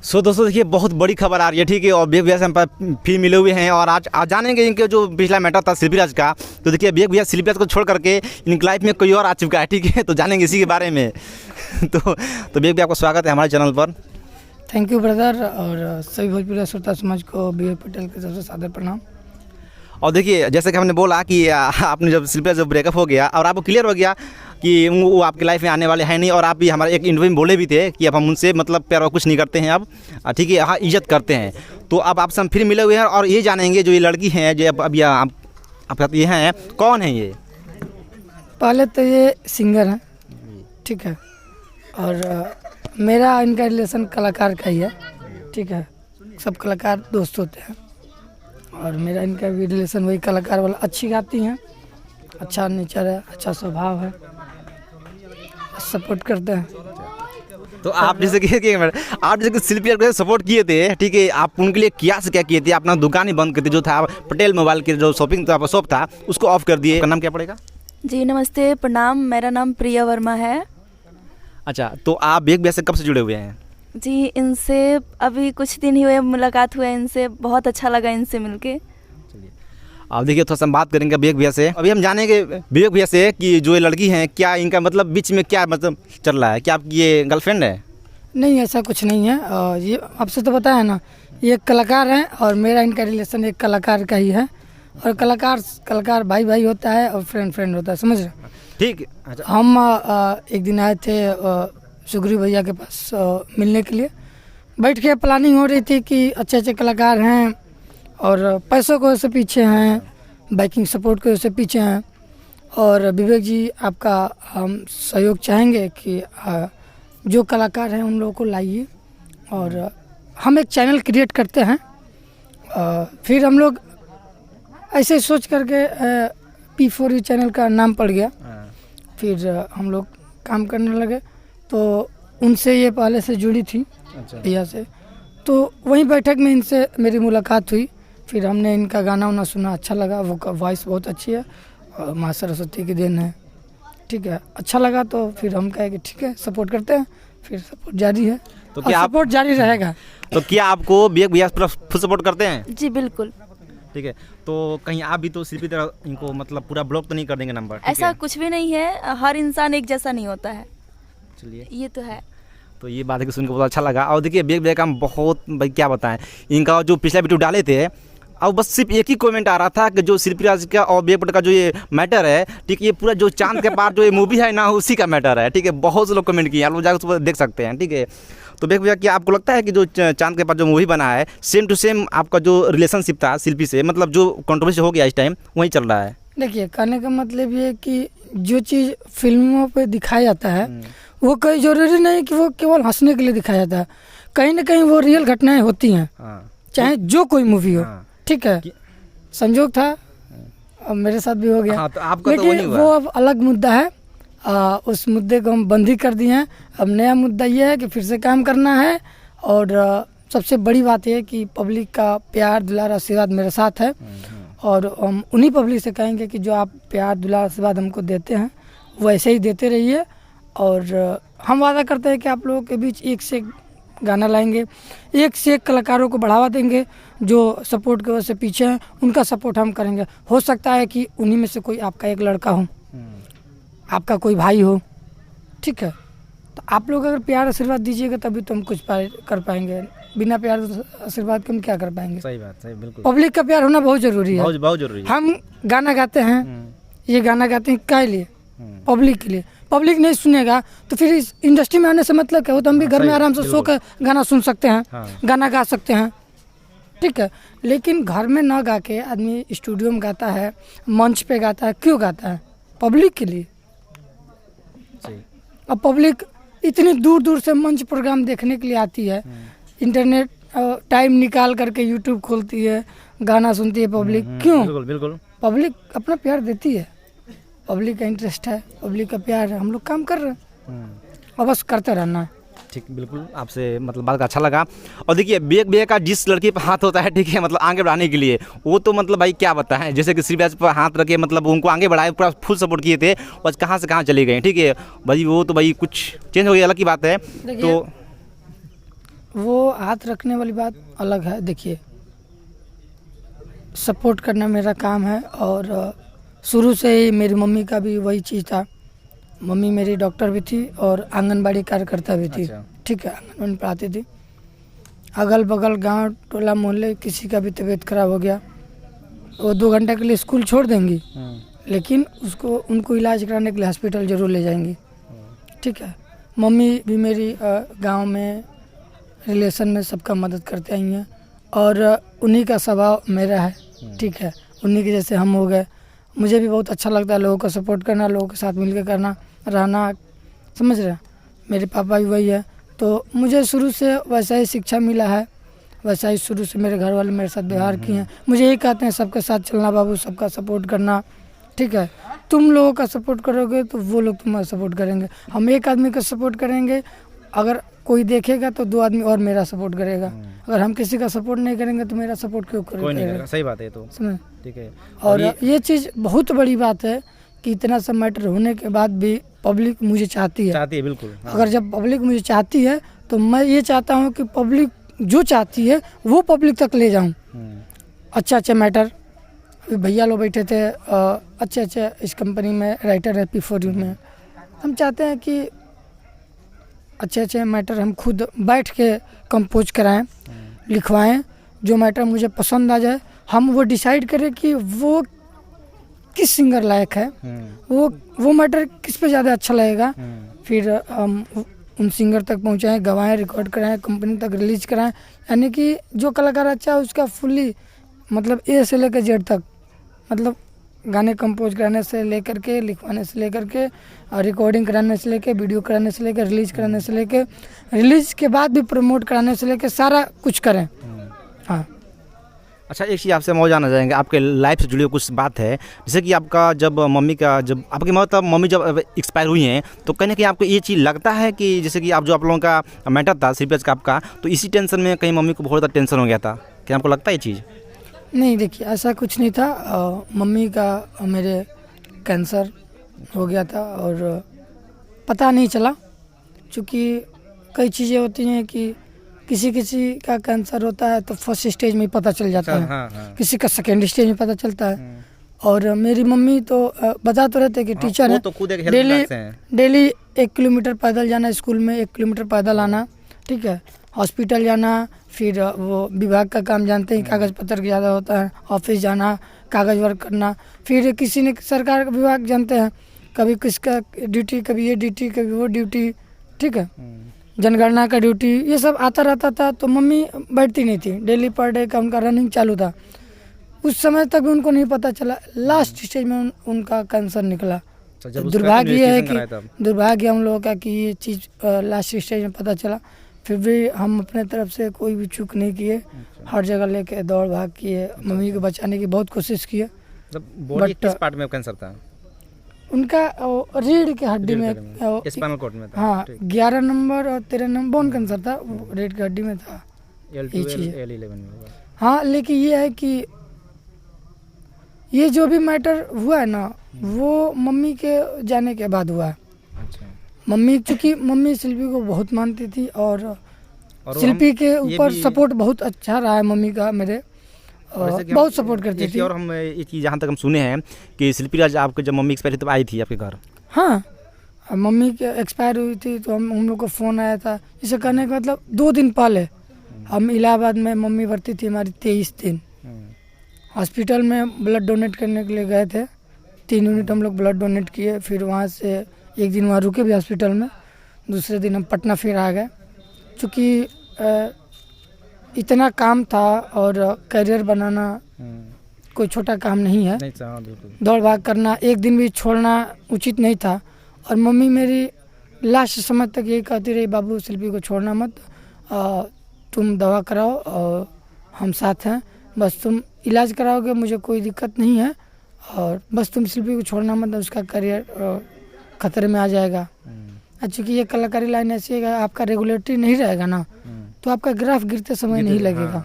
दोस्तों देखिए बहुत बड़ी खबर आ रही है, ठीक है। और विवेक भैया से हम फिर मिले हुए हैं और आज जानेंगे इनके जो पिछला मैटर था शिल्पीराज का। तो देखिए विवेक भैया शिल्पीराज को छोड़ करके इनकी लाइफ में कोई और आ चुका है, ठीक है। तो जानेंगे इसी के बारे में। तो विवेक भैया आपका स्वागत है हमारे चैनल पर। थैंक यू ब्रदर, और सभी भोजपुरी श्रोता समाज को विवेक पटेल की तरफ से सादर प्रणाम। और देखिए जैसे कि हमने बोला कि आपने जब शिल्पीराज जब ब्रेकअप हो गया और आपको क्लियर हो गया कि वो आपकी लाइफ में आने वाले हैं नहीं, और आप भी हमारे एक इंटरव्यू में बोले भी थे कि अब हम उनसे मतलब प्यार और कुछ नहीं करते हैं अब, ठीक है, हाँ इज्जत करते हैं। तो अब आपसे हम फिर मिले हुए हैं और ये जानेंगे जो ये लड़की हैं जो अब आप ये हैं, कौन है ये? पहले तो ये सिंगर हैं, ठीक है, और मेरा इनका रिलेशन कलाकार का ही है, ठीक है। सब कलाकार दोस्त होते हैं और मेरा इनका भी रिलेशन वही कलाकार वाला। अच्छी गाती हैं, अच्छा नेचर है, अच्छा स्वभाव है, सपोर्ट करते हैं। तो आप जैसे कि आप जैसे शिल्पीराज को सपोर्ट किए थे, ठीक है, आप उनके लिए क्या से क्या किए थे? अपना दुकान ही बंद कर दी, जो था पटेल मोबाइल के जो शॉप था उसको ऑफ कर दिए। नाम क्या पड़ेगा? जी नमस्ते, प्रणाम, मेरा नाम प्रिया वर्मा है। अच्छा, तो आप विवेक भैया से कब से जुड़े हुए हैं? जी इनसे अभी कुछ दिन ही हुए मुलाकात हुआ है इनसे, बहुत अच्छा लगा इनसे मिलके। चलिए अब देखिए थोड़ा सा हम बात करेंगे विवेक भैया से। अभी हम जानेंगे विवेक भैया से कि जो ये लड़की हैं क्या इनका मतलब बीच में क्या मतलब चल रहा है, क्या आपकी ये गर्लफ्रेंड है? नहीं, ऐसा कुछ नहीं है। और ये आपसे तो बताया ना, ये एक कलाकार हैं और मेरा इनका रिलेशन एक कलाकार का ही है। और कलाकार भाई भाई होता है और फ्रेंड होता है, समझ रहे? ठीक। अच्छा, हम एक दिन आए थे सुग्रीव भैया के पास मिलने के लिए। बैठ के प्लानिंग हो रही थी कि अच्छे कलाकार हैं और पैसों को से पीछे हैं, बाइकिंग सपोर्ट को से पीछे हैं। और विवेक जी आपका हम सहयोग चाहेंगे कि जो कलाकार हैं उन लोगों को लाइए और हम एक चैनल क्रिएट करते हैं। फिर हम लोग ऐसे सोच करके P4U चैनल का नाम पड़ गया। फिर हम लोग काम करने लगे, तो उनसे ये पहले से जुड़ी थी भैया से, तो वहीं बैठक में इनसे मेरी मुलाकात हुई। फिर हमने इनका गाना वाना सुना, अच्छा लगा, वो वॉइस बहुत अच्छी है और माँ सरस्वती की देन है, ठीक है, अच्छा लगा। तो फिर हम कहे कि ठीक है सपोर्ट करते हैं, फिर सपोर्ट जारी है। तो क्या सपोर्ट जारी रहेगा? तो क्या आपको विवेक भैया फुल सपोर्ट करते हैं? जी बिल्कुल। ठीक है, तो कहीं आप भी तो शिल्पी तरह इनको मतलब पूरा ब्लॉक तो नहीं कर देंगे नंबर? ऐसा कुछ भी नहीं है, हर इंसान एक जैसा नहीं होता है। चलिए ये तो है। तो ये बात है कि सुन के बहुत अच्छा लगा। और देखिए विवेक भैया का हम बहुत भाई क्या बताएं, इनका जो पिछला वीडियो डाले थे अब बस सिर्फ एक ही कमेंट आ रहा था कि जो शिल्पीराज का और विवेक भट्ट का जो ये मैटर है, ठीक है, ये पूरा जो चांद के पार जो ये मूवी है ना उसी का मैटर है, ठीक है। बहुत से लोग कमेंट किए, आप लोग जाकर उसको देख सकते हैं, ठीक है। तो विवेक भैया क्या आपको लगता है कि जो चांद के पार जो मूवी बना है सेम टू सेम आपका जो रिलेशनशिप था शिल्पी से, मतलब जो कंट्रोवर्सी हो गया इस टाइम वही चल रहा है? देखिए कहने का मतलब ये है कि जो चीज़ फिल्मों पे दिखाया जाता है वो कोई ज़रूरी नहीं कि वो केवल हंसने के लिए दिखाया जाता है। कहीं ना कहीं वो रियल घटनाएं होती हैं, चाहे जो कोई मूवी हो, ठीक है। संजोग था और मेरे साथ भी हो गया। हाँ, तो आपका लेकिन तो नहीं हुआ। वो अब अलग मुद्दा है। उस मुद्दे को हम बंद ही कर दिए हैं। अब नया मुद्दा ये है कि फिर से काम करना है। और सबसे बड़ी बात यह है कि पब्लिक का प्यार दुलार आशीर्वाद मेरे साथ है और हम उन्हीं पब्लिक से कहेंगे कि जो आप प्यार दुलार आशीर्वाद हमको देते हैं वैसे ही देते रहिए। और हम वादा करते हैं कि आप लोगों के बीच एक से एक गाना लाएंगे, एक से एक कलाकारों को बढ़ावा देंगे। जो सपोर्ट की वजह से पीछे हैं उनका सपोर्ट हम करेंगे। हो सकता है कि उन्हीं में से कोई आपका एक लड़का हो, आपका कोई भाई हो, ठीक है। तो आप लोग अगर प्यार आशीर्वाद दीजिएगा तभी तो हम कुछ कर पाएंगे। बिना प्यार आशीर्वाद के हम क्या कर पाएंगे? सही बात, सही, बिल्कुल। पब्लिक का प्यार होना बहुत जरूरी है, बहुत जरूरी है। हम गाना गाते हैं, ये गाना गाते हैं क्या लिए? पब्लिक के लिए। पब्लिक नहीं सुनेगा तो फिर इस इंडस्ट्री में आने से मतलब क्या हो? तो हम भी घर में आराम से सो कर गाना सुन सकते हैं, गाना गा सकते हैं, ठीक है। लेकिन घर में ना गा के आदमी स्टूडियो में गाता है, मंच पे गाता है, क्यों गाता है? पब्लिक के लिए। अब पब्लिक इतनी दूर दूर से मंच प्रोग्राम देखने के लिए आती है, इंटरनेट टाइम निकाल करके यूट्यूब खोलती है, गाना सुनती है पब्लिक, क्यों? बिल्कुल। पब्लिक अपना प्यार देती है, पब्लिक का इंटरेस्ट है, पब्लिक का प्यार है, हम लोग काम कर रहे हैं और बस करते रहना है। ठीक, बिल्कुल आपसे मतलब बात का अच्छा लगा। और देखिए विवेक भैया का जिस लड़की पर हाथ होता है, ठीक है, मतलब आगे बढ़ाने के लिए वो तो मतलब भाई क्या बताएं, जैसे कि शिल्पीराज पर हाथ रखे मतलब उनको आगे बढ़ाए, पूरा फुल सपोर्ट किए थे, बस कहाँ से कहाँ चले गए, ठीक है भाई। वो तो भाई कुछ चेंज हो गया, अलग की बात है। तो वो हाथ रखने वाली बात अलग है। देखिए, सपोर्ट करना मेरा काम है और शुरू से ही मेरी मम्मी का भी वही चीज़ था। मम्मी मेरी डॉक्टर भी थी और आंगनबाड़ी कार्यकर्ता भी थी। अच्छा। ठीक है, आंगनबाड़ी में पढ़ाती थी। अगल बगल गांव टोला मोहल्ले किसी का भी तबीयत खराब हो गया, वो 2 घंटे के लिए स्कूल छोड़ देंगी, लेकिन उनको इलाज कराने के लिए हॉस्पिटल ज़रूर ले जाएंगी। ठीक है, मम्मी भी मेरी गांव में रिलेशन में सबका मदद करते आई हैं और उन्हीं का स्वभाव मेरा है। ठीक है, उन्हीं के जैसे हम हो गए। मुझे भी बहुत अच्छा लगता है लोगों का सपोर्ट करना, लोगों के साथ मिलकर करना, रहना, समझ रहे हैं। मेरे पापा भी वही है, तो मुझे शुरू से वैसा ही शिक्षा मिला है, वैसा ही शुरू से मेरे घर वाले मेरे साथ व्यवहार किए हैं। मुझे यही कहते हैं सबके साथ चलना बाबू, सबका सपोर्ट करना। ठीक है, तुम लोगों का सपोर्ट करोगे तो वो लोग तुम्हारा सपोर्ट करेंगे। हम एक आदमी का सपोर्ट करेंगे, अगर कोई देखेगा तो 2 आदमी और मेरा सपोर्ट करेगा। अगर हम किसी का सपोर्ट नहीं करेंगे तो मेरा सपोर्ट क्यों कोई नहीं करेगा। सही बात है तो। समझ। ठीक है। और ये चीज़ बहुत बड़ी बात है कि इतना सब मैटर होने के बाद भी पब्लिक मुझे चाहती है। बिल्कुल। हाँ। अगर जब पब्लिक मुझे चाहती है तो मैं ये चाहता हूँ कि पब्लिक जो चाहती है वो पब्लिक तक ले जाऊँ। अच्छा मैटर, अभी भैया लोग बैठे थे अच्छे इस कंपनी में राइटर है P4U में। हम चाहते हैं कि अच्छे मैटर हम खुद बैठ के कंपोज कराएं, लिखवाएं। जो मैटर मुझे पसंद आ जाए हम वो डिसाइड करें कि वो किस सिंगर लायक है, वो मैटर किस पे ज़्यादा अच्छा लगेगा। फिर हम उन सिंगर तक पहुंचाएं, गवाएं, रिकॉर्ड कराएं, कंपनी तक रिलीज कराएं। यानी कि जो कलाकार अच्छा है उसका फुल्ली मतलब A से लेकर Z तक, मतलब गाने कंपोज कराने से लेकर के, लिखवाने से लेकर के, रिकॉर्डिंग कराने से लेकर, वीडियो कराने से लेकर, रिलीज कराने से लेकर, रिलीज के बाद भी प्रमोट कराने से लेकर सारा कुछ करें। हाँ। अच्छा, एक चीज़ आपसे मौज जाना चाहेंगे, आपके लाइफ से जुड़ी हुई कुछ बात है, जैसे कि आपका जब आपकी मतलब मम्मी जब एक्सपायर हुई हैं तो कहीं ना कहीं आपको ये चीज़ लगता है कि जैसे कि आप लोगों का मैटर था सीरियस का आपका, तो इसी टेंशन में कहीं मम्मी को बहुत ज़्यादा टेंशन हो गया था, क्या आपको लगता है ये चीज़? नहीं, देखिए ऐसा कुछ नहीं था। मम्मी का मेरे कैंसर हो गया था और पता नहीं चला, क्योंकि कई चीज़ें होती हैं कि किसी का कैंसर होता है तो फर्स्ट स्टेज में ही पता चल जाता है। हाँ। किसी का सेकेंड स्टेज में पता चलता है। और मेरी मम्मी तो बता तो रहते कि टीचर है, तो खुद एक डेली 1 किलोमीटर पैदल जाना, स्कूल में 1 किलोमीटर पैदल आना। ठीक है, हॉस्पिटल जाना, फिर वो विभाग का काम जानते हैं, कागज़ पत्र ज़्यादा होता है, ऑफिस जाना, कागज़ वर्क करना। फिर किसी ने सरकार का विभाग जानते हैं, कभी किसका ड्यूटी, कभी ये ड्यूटी, कभी वो ड्यूटी। ठीक है, जनगणना का ड्यूटी, ये सब आता रहता था। तो मम्मी बैठती नहीं थी, डेली पर डे का उनका रनिंग चालू था। उस समय तक भी उनको नहीं पता चला, लास्ट स्टेज में उनका कैंसर निकला। दुर्भाग्य है कि दुर्भाग्य हम लोगों का कि ये चीज़ लास्ट स्टेज में पता चला। फिर भी हम अपने तरफ से कोई भी चूक नहीं किए, हर जगह लेके दौड़ भाग किए, मम्मी को बचाने की बहुत कोशिश किए। बॉडी किस पार्ट में कैंसर था? उनका रीढ़ के हड्डी में, स्पाइनल कॉर्ड में था। हाँ, 11 नंबर और 13 नंबर बोन कैंसर था, रीढ़ की हड्डी में था। L2 L11 में। हाँ, लेकिन ये है कि ये जो भी मैटर हुआ है ना, वो मम्मी के जाने के बाद हुआ है। अच्छा। मम्मी, चूँकि मम्मी शिल्पी को बहुत मानती थी और शिल्पी के ऊपर सपोर्ट बहुत अच्छा रहा है मम्मी का मेरे, बहुत सपोर्ट करती थी। और हम ये चीज़ जहाँ तक हम सुने हैं कि शिल्पी राज आपके जब मम्मी एक्सपायर थी तब आई थी आपके घर। हाँ, मम्मी के एक्सपायर हुई थी तो हम लोग को फ़ोन आया था। इसे करने का मतलब 2 दिन पहले हम इलाहाबाद में, मम्मी भर्ती थी हमारी 23 दिन, हॉस्पिटल में ब्लड डोनेट करने के लिए गए थे। 3 यूनिट हम लोग ब्लड डोनेट किए। फिर वहाँ से 1 दिन वहाँ रुके भी हॉस्पिटल में, दूसरे दिन हम पटना फिर आ गए। चूँकि इतना काम था और करियर बनाना कोई छोटा काम नहीं है, दौड़ भाग करना, एक दिन भी छोड़ना उचित नहीं था। और मम्मी मेरी लास्ट समय तक यही कहती रही, बाबू शिल्पी को छोड़ना मत, तुम दवा कराओ और हम साथ हैं, बस तुम इलाज कराओगे, मुझे कोई दिक्कत नहीं है, और बस तुम शिल्पी को छोड़ना मत, उसका करियर खतरे में आ जाएगा। चूँकि ये कलाकारी लाइन ऐसी है, आपका रेगुलेटरी नहीं रहेगा ना तो आपका ग्राफ गिरते समय नहीं लगेगा।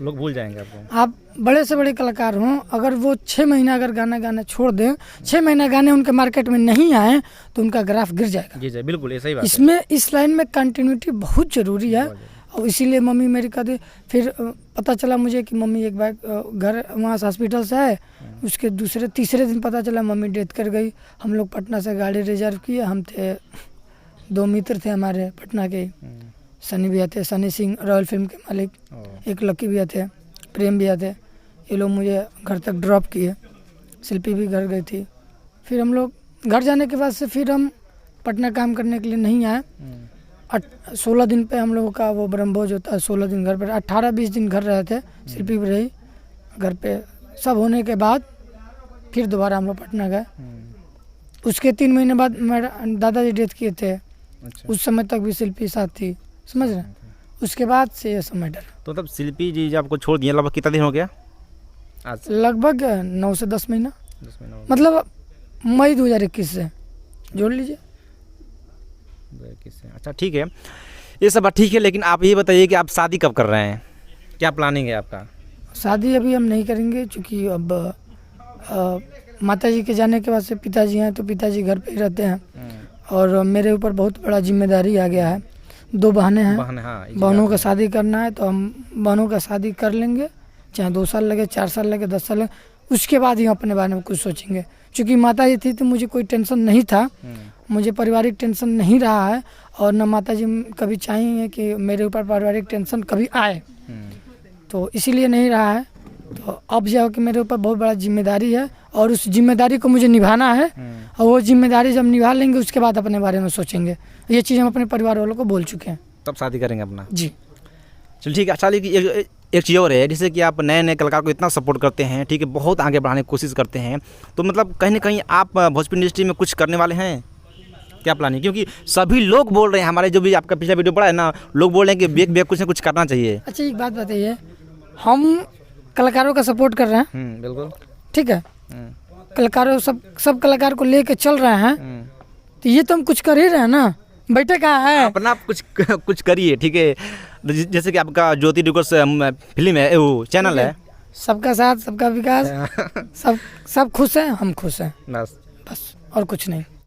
लोग भूल जाएंगे आपको। आप बड़े से बड़े कलाकार हों, अगर वो 6 महीना अगर गाना छोड़ दें, 6 महीना गाने उनके मार्केट में नहीं आए तो उनका ग्राफ गिर जाएगा। जी बिल्कुल, ये सही बात है। इसमें इस लाइन में कंटिन्यूटी बहुत ज़रूरी है। और इसीलिए मम्मी मेरी कहती। फिर पता चला मुझे कि मम्मी एक बार घर वहाँ से हॉस्पिटल से आए, उसके दूसरे तीसरे दिन पता चला मम्मी डेथ कर गई। हम लोग पटना से गाड़ी रिजर्व किए, हम थे 2 मित्र थे हमारे पटना के, सनी भैया थे, सनी सिंह रॉयल फिल्म के मालिक, एक लकी भैया थे, प्रेम भैया थे। ये लोग मुझे घर तक ड्रॉप किए, शिल्पी भी घर गई थी। फिर हम लोग घर जाने के बाद से फिर हम पटना काम करने के लिए नहीं आए। 16 दिन पे हम लोगों का वो ब्रह्मभोज होता है, 16 दिन घर पर, 18-20 दिन घर रहे थे, शिल्पी भी रही घर पे। सब होने के बाद फिर दोबारा हम लोग पटना गए। उसके 3 महीने बाद मेरा दादाजी डेथ किए थे। अच्छा। उस समय तक भी शिल्पी साथ थी, समझ रहे। उसके बाद से ये सब मैटर तो मतलब शिल्पी जी जब आपको छोड़ दिए लगभग कितना दिन हो गया आज? लगभग 9 से 10 महीना, 10 महीना हो गया। मतलब मई 2021 से जोड़ लीजिए। अच्छा ठीक है, ये सब बात ठीक है, लेकिन आप ये बताइए कि आप शादी कब कर रहे हैं, क्या प्लानिंग है आपका? शादी अभी हम नहीं करेंगे, क्योंकि अब माताजी के जाने के बाद से पिताजी हैं, तो पिताजी घर पे ही रहते हैं और मेरे ऊपर बहुत बड़ा जिम्मेदारी आ गया है। 2 बहनें हैं, हाँ, बहनों का शादी करना है, तो हम बहनों का शादी कर लेंगे, चाहे 2 साल लगे, 4 साल लगे, 10 साल लगे, उसके बाद ही हम अपने बारे में कुछ सोचेंगे। क्योंकि माताजी थी तो मुझे कोई टेंशन नहीं था, मुझे पारिवारिक टेंशन नहीं रहा है, और न माताजी कभी चाहिए कि मेरे ऊपर पारिवारिक टेंशन कभी आए, तो इसीलिए नहीं रहा है। तो अब जो कि मेरे ऊपर बहुत बड़ा जिम्मेदारी है और उस जिम्मेदारी को मुझे निभाना है, और वो जिम्मेदारी जब निभा लेंगे उसके बाद अपने बारे में सोचेंगे। ये चीज़ हम अपने परिवार वालों को बोल चुके हैं। तब शादी करेंगे अपना? जी चलो ठीक है। अच्छा, लेकिन एक चीज़ और है, जैसे कि आप नए नए कलाकार को इतना सपोर्ट करते हैं, ठीक है, बहुत आगे बढ़ाने की कोशिश करते हैं, तो मतलब कहीं ना कहीं आप भोजपुरी इंडस्ट्री में कुछ करने वाले हैं, क्या प्लानिंग? क्योंकि सभी लोग बोल रहे हैं, हमारे जो भी आपका पिछला वीडियो पड़ा है ना, लोग बोल रहे हैं कि बेग कुछ ना कुछ करना चाहिए। अच्छा, एक बात बताइए, हम कलाकारों का सपोर्ट कर रहे हैं, बिल्कुल ठीक है, कलाकारों सब कलाकार को लेके चल रहे हैं, तो ये तो हम कुछ कर ही रहे हैं ना, बैठे कहाँ है? अपना आप कुछ करिए, ठीक है। जैसे कि आपका ज्योति डिकोर्स फिल्म है, वो चैनल है, सबका साथ सबका विकास, सब खुश हैं, हम खुश हैं, बस बस और कुछ नहीं।